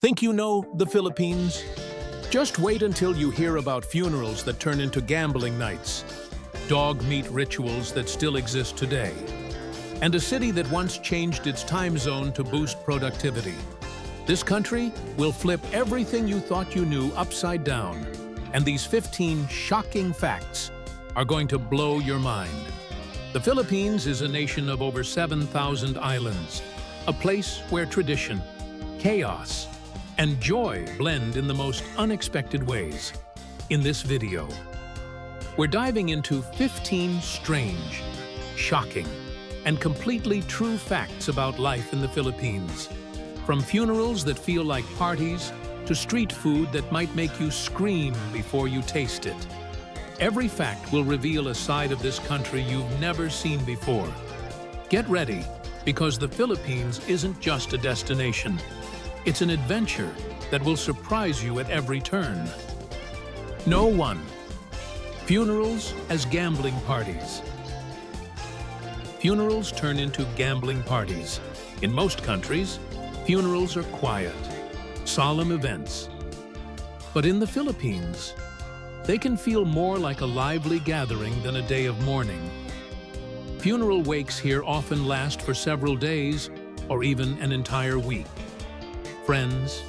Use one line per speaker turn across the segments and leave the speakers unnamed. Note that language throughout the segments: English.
Think you know the Philippines? Just wait until you hear about funerals that turn into gambling nights, dog meat rituals that still exist today, and a city that once changed its time zone to boost productivity. This country will flip everything you thought you knew upside down, and these 15 shocking facts are going to blow your mind. The Philippines is a nation of over 7,000 islands, a place where tradition, chaos, and joy blend in the most unexpected ways. In this video, we're diving into 15 strange, shocking, and completely true facts about life in the Philippines. From funerals that feel like parties to street food that might make you scream before you taste it. Every fact will reveal a side of this country you've never seen before. Get ready, because the Philippines isn't just a destination. It's an adventure that will surprise you at every turn. No. 1. Funerals as gambling parties. Funerals turn into gambling parties. In most countries, funerals are quiet, solemn events. But in the Philippines, they can feel more like a lively gathering than a day of mourning. Funeral wakes here often last for several days or even an entire week. Friends,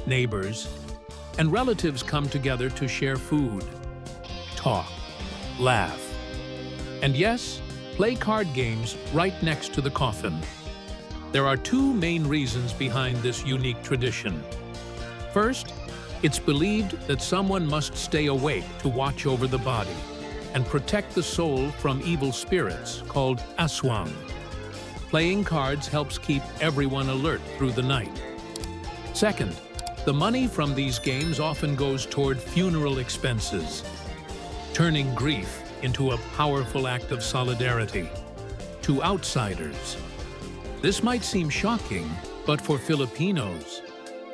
neighbors, and relatives come together to share food, talk, laugh, and yes, play card games right next to the coffin. There are two main reasons behind this unique tradition. First, it's believed that someone must stay awake to watch over the body and protect the soul from evil spirits called aswang. Playing cards helps keep everyone alert through the night. Second, the money from these games often goes toward funeral expenses, turning grief into a powerful act of solidarity. To outsiders, this might seem shocking, but for Filipinos,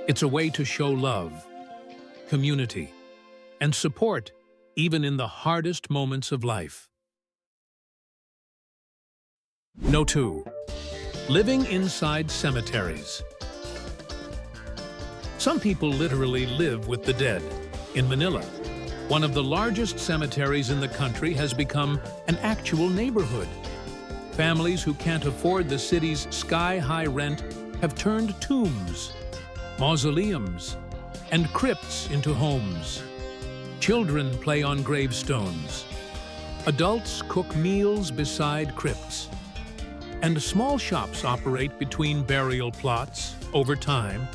it's a way to show love, community, and support even in the hardest moments of life. No. 2. Living inside cemeteries. Some people literally live with the dead. In Manila, one of the largest cemeteries in the country has become an actual neighborhood. Families who can't afford the city's sky-high rent have turned tombs, mausoleums, and crypts into homes. Children play on gravestones. Adults cook meals beside crypts. And small shops operate between burial plots. Over time,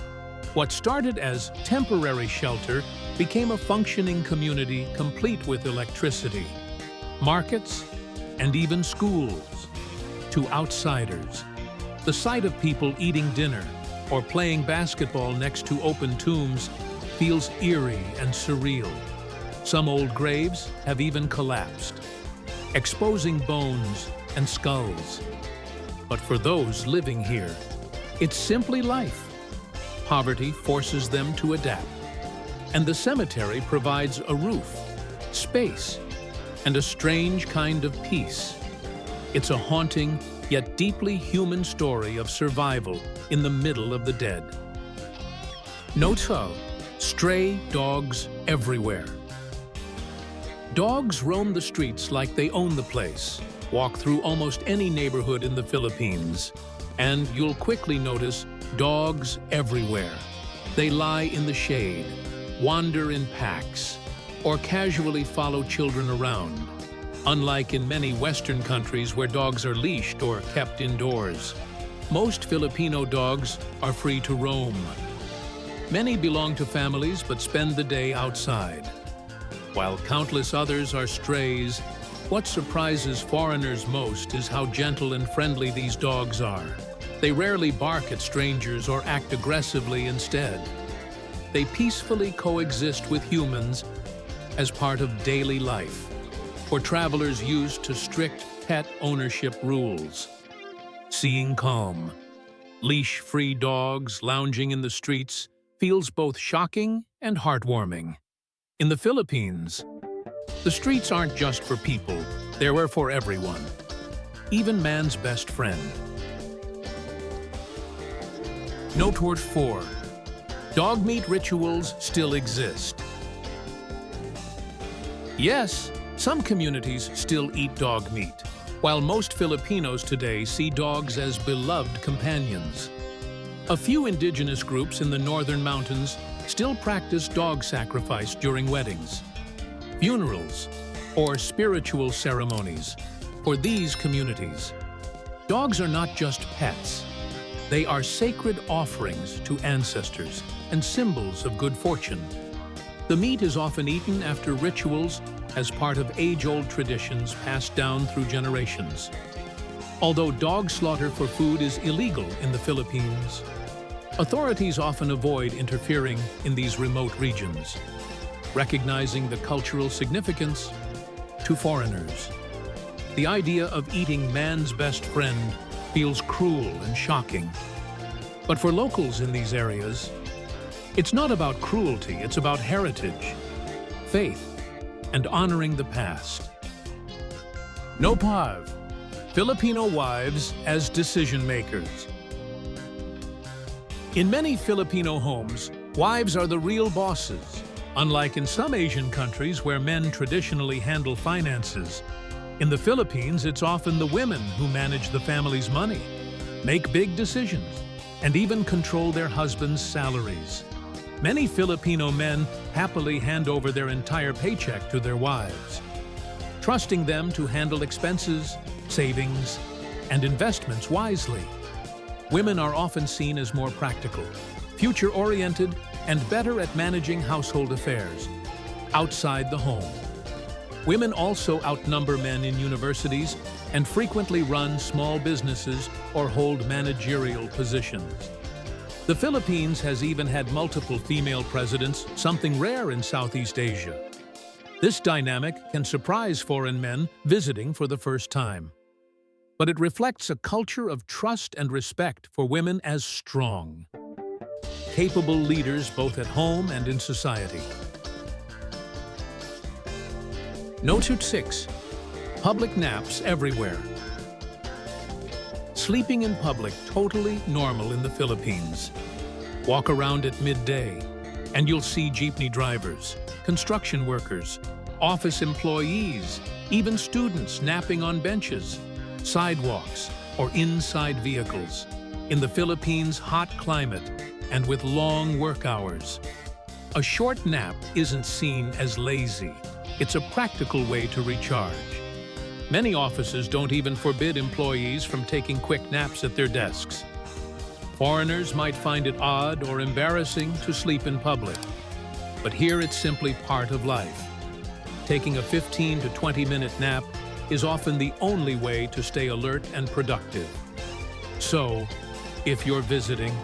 what started as temporary shelter became a functioning community complete with electricity, markets, and even schools. To outsiders, the sight of people eating dinner or playing basketball next to open tombs feels eerie and surreal. Some old graves have even collapsed, exposing bones and skulls. But for those living here, it's simply life. Poverty forces them to adapt, and the cemetery provides a roof, space, and a strange kind of peace. It's a haunting, yet deeply human story of survival in the middle of the dead. No. 2. Stray dogs everywhere. Dogs roam the streets like they own the place. Walk through almost any neighborhood in the Philippines, and you'll quickly notice dogs everywhere. They lie in the shade, wander in packs, or casually follow children around. Unlike in many Western countries where dogs are leashed or kept indoors, most Filipino dogs are free to roam. Many belong to families but spend the day outside. While countless others are strays, what surprises foreigners most is how gentle and friendly these dogs are. They rarely bark at strangers or act aggressively instead. They peacefully coexist with humans as part of daily life, for travelers used to strict pet ownership rules. Seeing calm, leash-free dogs lounging in the streets feels both shocking and heartwarming. In the Philippines, the streets aren't just for people, they're for everyone, even man's best friend. Noteworthy 4. Dog meat rituals still exist. Yes, some communities still eat dog meat, while most Filipinos today see dogs as beloved companions. A few indigenous groups in the northern mountains still practice dog sacrifice during weddings, funerals, or spiritual ceremonies. For these communities, dogs are not just pets. They are sacred offerings to ancestors and symbols of good fortune. The meat is often eaten after rituals as part of age-old traditions passed down through generations. Although dog slaughter for food is illegal in the Philippines, authorities often avoid interfering in these remote regions, recognizing the cultural significance to foreigners. The idea of eating man's best friend feels cruel and shocking. But for locals in these areas, it's not about cruelty, it's about heritage, faith, and honoring the past. NOPAV, Filipino wives as decision makers. In many Filipino homes, wives are the real bosses. Unlike in some Asian countries where men traditionally handle finances, in the Philippines, it's often the women who manage the family's money, make big decisions, and even control their husbands' salaries. Many Filipino men happily hand over their entire paycheck to their wives, trusting them to handle expenses, savings, and investments wisely. Women are often seen as more practical, future-oriented, and better at managing household affairs outside the home. Women also outnumber men in universities and frequently run small businesses or hold managerial positions. The Philippines has even had multiple female presidents, something rare in Southeast Asia. This dynamic can surprise foreign men visiting for the first time. But it reflects a culture of trust and respect for women as strong, capable leaders both at home and in society. Note 6. Public naps everywhere. Sleeping in public totally normal in the Philippines. Walk around at midday, and you'll see jeepney drivers, construction workers, office employees, even students napping on benches, sidewalks, or inside vehicles. In the Philippines' hot climate and with long work hours, a short nap isn't seen as lazy. It's a practical way to recharge. Many offices don't even forbid employees from taking quick naps at their desks. Foreigners might find it odd or embarrassing to sleep in public, but here it's simply part of life. Taking a 15 to 20-minute nap is often the only way to stay alert and productive. So, if you're visiting,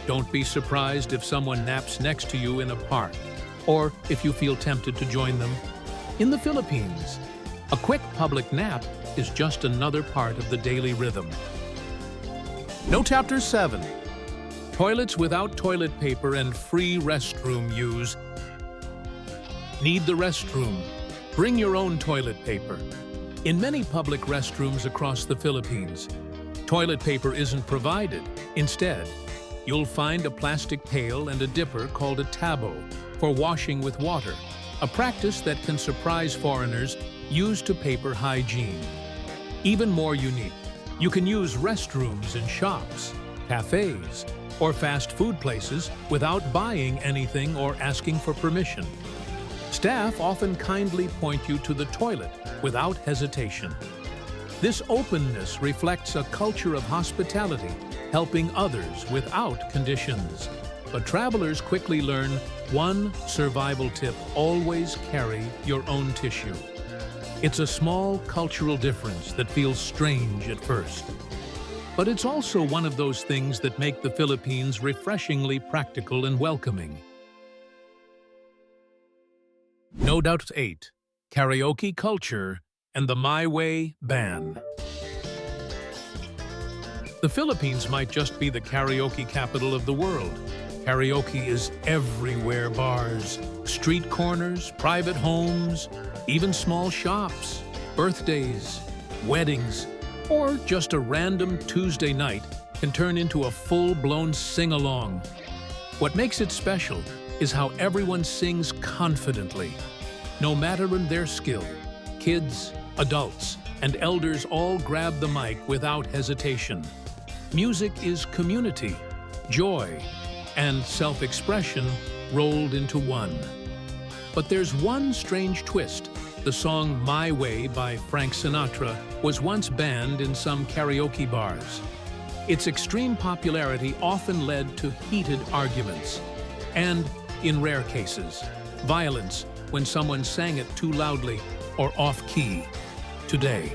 don't be surprised if someone naps next to you in a park, or if you feel tempted to join them. In the Philippines, a quick public nap is just another part of the daily rhythm. Note Chapter 7. Toilets without toilet paper and free restroom use. Need the restroom? Bring your own toilet paper. In many public restrooms across the Philippines, toilet paper isn't provided. Instead, you'll find a plastic pail and a dipper called a tabo for washing with water, a practice that can surprise foreigners used to paper hygiene. Even more unique, you can use restrooms in shops, cafes, or fast food places without buying anything or asking for permission. Staff often kindly point you to the toilet without hesitation. This openness reflects a culture of hospitality, helping others without conditions. But travelers quickly learn one survival tip: always carry your own tissue. It's a small cultural difference that feels strange at first. But it's also one of those things that make the Philippines refreshingly practical and welcoming. Note 8. Karaoke culture and the My Way ban. The Philippines might just be the karaoke capital of the world. Karaoke is everywhere: bars, street corners, private homes, even small shops, birthdays, weddings, or just a random Tuesday night can turn into a full-blown sing-along. What makes it special is how everyone sings confidently. No matter their skill, kids, adults, and elders all grab the mic without hesitation. Music is community, joy, and self-expression rolled into one. But there's one strange twist. The song My Way by Frank Sinatra was once banned in some karaoke bars. Its extreme popularity often led to heated arguments, and, in rare cases, violence when someone sang it too loudly or off-key. Today,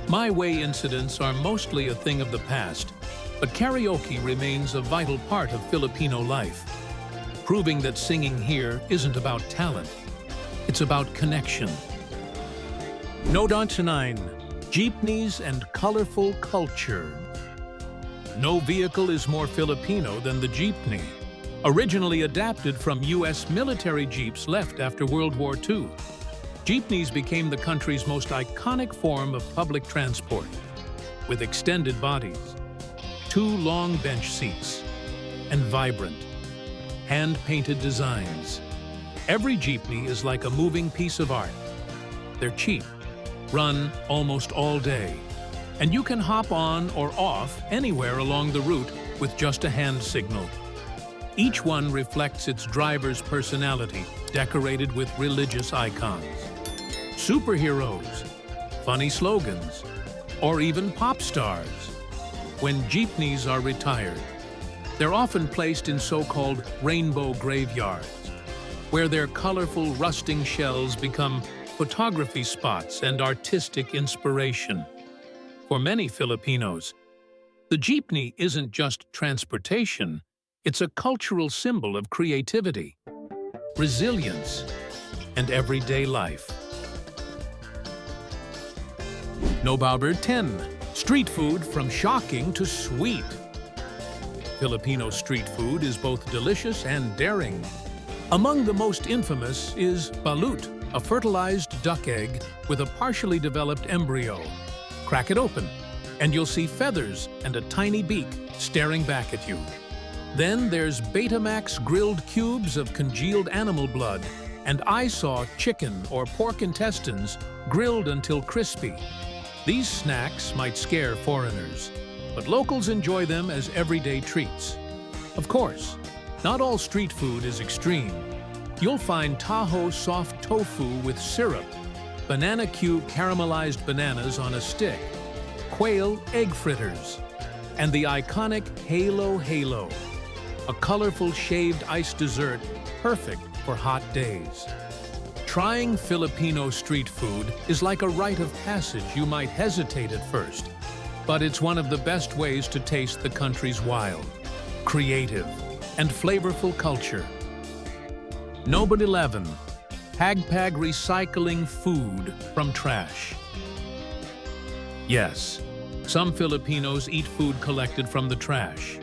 My Way incidents are mostly a thing of the past, but karaoke remains a vital part of Filipino life, proving that singing here isn't about talent, it's about connection. Note 9. Jeepneys and colorful culture. No vehicle is more Filipino than the jeepney. Originally adapted from U.S. military jeeps left after World War II, jeepneys became the country's most iconic form of public transport, with extended bodies, 2 long bench seats, and vibrant, hand-painted designs. Every jeepney is like a moving piece of art. They're cheap, run almost all day, and you can hop on or off anywhere along the route with just a hand signal. Each one reflects its driver's personality, decorated with religious icons, superheroes, funny slogans, or even pop stars. When jeepneys are retired, they're often placed in so-called rainbow graveyards, where their colorful rusting shells become photography spots and artistic inspiration. For many Filipinos, the jeepney isn't just transportation, it's a cultural symbol of creativity, resilience, and everyday life. Nobauber 10. Street food from shocking to sweet. Filipino street food is both delicious and daring. Among the most infamous is balut, a fertilized duck egg with a partially developed embryo. Crack it open, and you'll see feathers and a tiny beak staring back at you. Then there's Betamax grilled cubes of congealed animal blood, and I saw chicken or pork intestines grilled until crispy. These snacks might scare foreigners, but locals enjoy them as everyday treats. Of course, not all street food is extreme. You'll find Tahoe soft tofu with syrup, banana cube caramelized bananas on a stick, quail egg fritters, and the iconic Halo Halo, a colorful shaved ice dessert perfect for hot days. Trying Filipino street food is like a rite of passage. You might hesitate at first, but it's one of the best ways to taste the country's wild, creative, and flavorful culture. Number 11. PAGPAG recycling food from trash. Yes, some Filipinos eat food collected from the trash,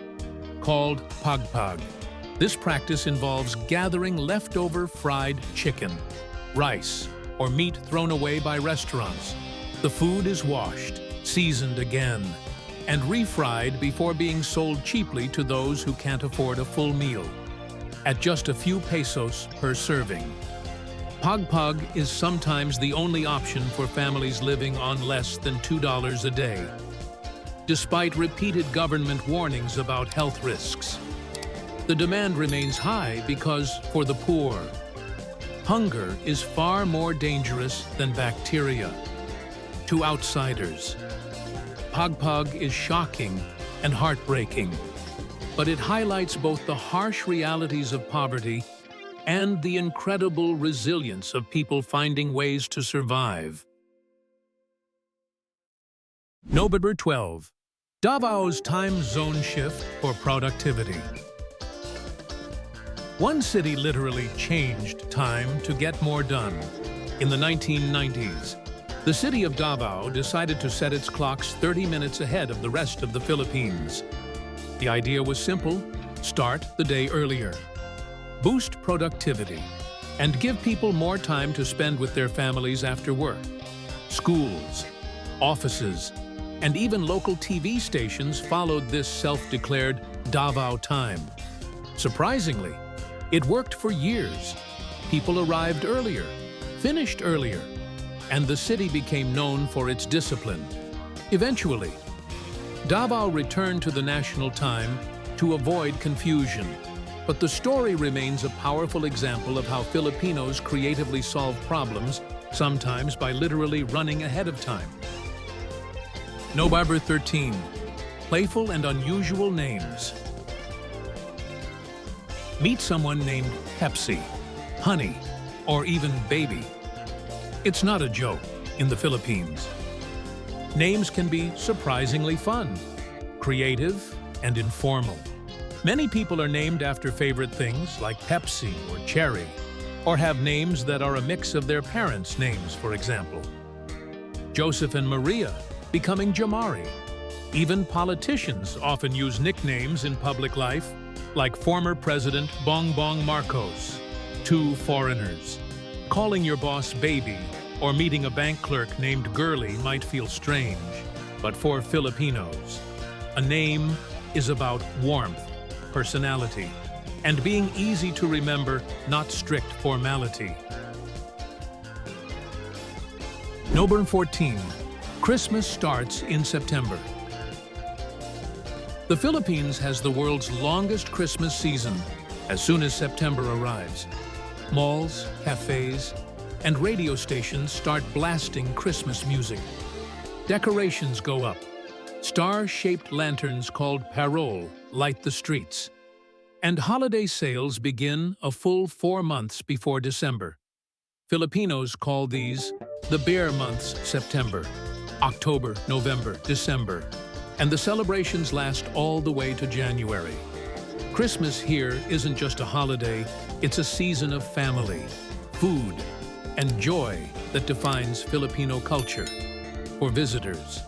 called PAGPAG. This practice involves gathering leftover fried chicken, rice, or meat thrown away by restaurants. The food is washed, seasoned again, and refried before being sold cheaply to those who can't afford a full meal, at just a few pesos per serving. PAGPAG is sometimes the only option for families living on less than $2 a day, despite repeated government warnings about health risks. The demand remains high because, for the poor, hunger is far more dangerous than bacteria. To outsiders, PAGPAG is shocking and heartbreaking, but it highlights both the harsh realities of poverty and the incredible resilience of people finding ways to survive. Number 12. Davao's time zone shift for productivity. One city literally changed time to get more done. In the 1990s, the city of Davao decided to set its clocks 30 minutes ahead of the rest of the Philippines. The idea was simple: start the day earlier, boost productivity, and give people more time to spend with their families after work. Schools, offices, and even local TV stations followed this self-declared Davao time. Surprisingly, it worked for years. People arrived earlier, finished earlier, and the city became known for its discipline. Eventually, Davao returned to the national time to avoid confusion. But the story remains a powerful example of how Filipinos creatively solve problems, sometimes by literally running ahead of time. Number 13. Playful and unusual names. Meet someone named Pepsi, Honey, or even Baby. It's not a joke in the Philippines. Names can be surprisingly fun, creative, and informal. Many people are named after favorite things like Pepsi or Cherry, or have names that are a mix of their parents' names, for example. Joseph and Maria becoming Jamari. Even politicians often use nicknames in public life, like former President Bongbong Marcos. Two foreigners. Calling your boss baby or meeting a bank clerk named Girly might feel strange, but for Filipinos, a name is about warmth, personality, and being easy to remember, not strict formality. Number 14. Christmas starts in September. The Philippines has the world's longest Christmas season as soon as September arrives. Malls, cafes, and radio stations start blasting Christmas music. Decorations go up. Star-shaped lanterns called parol light the streets. And holiday sales begin a full 4 months before December. Filipinos call these the bear months: September, October, November, December, and the celebrations last all the way to January. Christmas here isn't just a holiday, it's a season of family, food, and joy that defines Filipino culture. For visitors,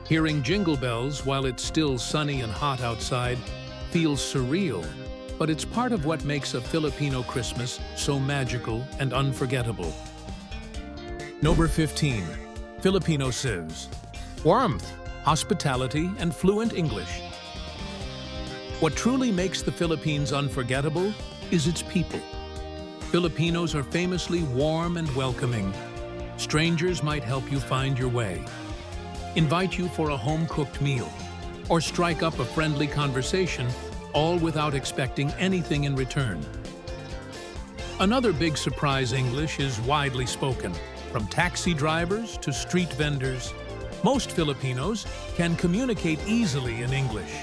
hearing jingle bells while it's still sunny and hot outside feels surreal, but it's part of what makes a Filipino Christmas so magical and unforgettable. Number 15. FILIPINOS. Warmth, hospitality, and fluent English. What truly makes the Philippines unforgettable is its people. Filipinos are famously warm and welcoming. Strangers might help you find your way, invite you for a home-cooked meal, or strike up a friendly conversation, all without expecting anything in return. Another big surprise: English is widely spoken, from taxi drivers to street vendors. Most Filipinos can communicate easily in English,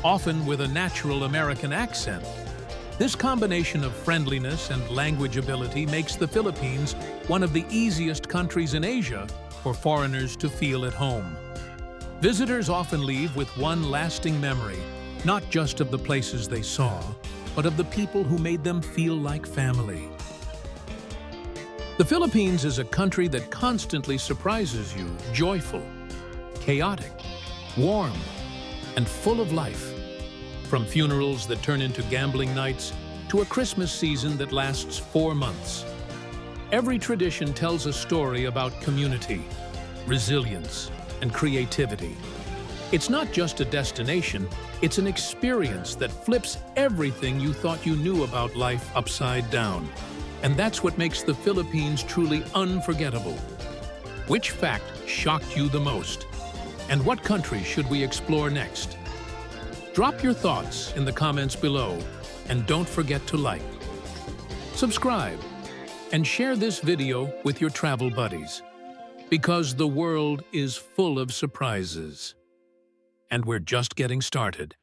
often with a natural American accent. This combination of friendliness and language ability makes the Philippines one of the easiest countries in Asia for foreigners to feel at home. Visitors often leave with one lasting memory, not just of the places they saw, but of the people who made them feel like family. The Philippines is a country that constantly surprises you, joyful, chaotic, warm, and full of life. From funerals that turn into gambling nights to a Christmas season that lasts 4 months. Every tradition tells a story about community, resilience, and creativity. It's not just a destination, it's an experience that flips everything you thought you knew about life upside down. And that's what makes the Philippines truly unforgettable. Which fact shocked you the most? And what country should we explore next? Drop your thoughts in the comments below, and don't forget to like, subscribe, and share this video with your travel buddies. Because the world is full of surprises. And we're just getting started.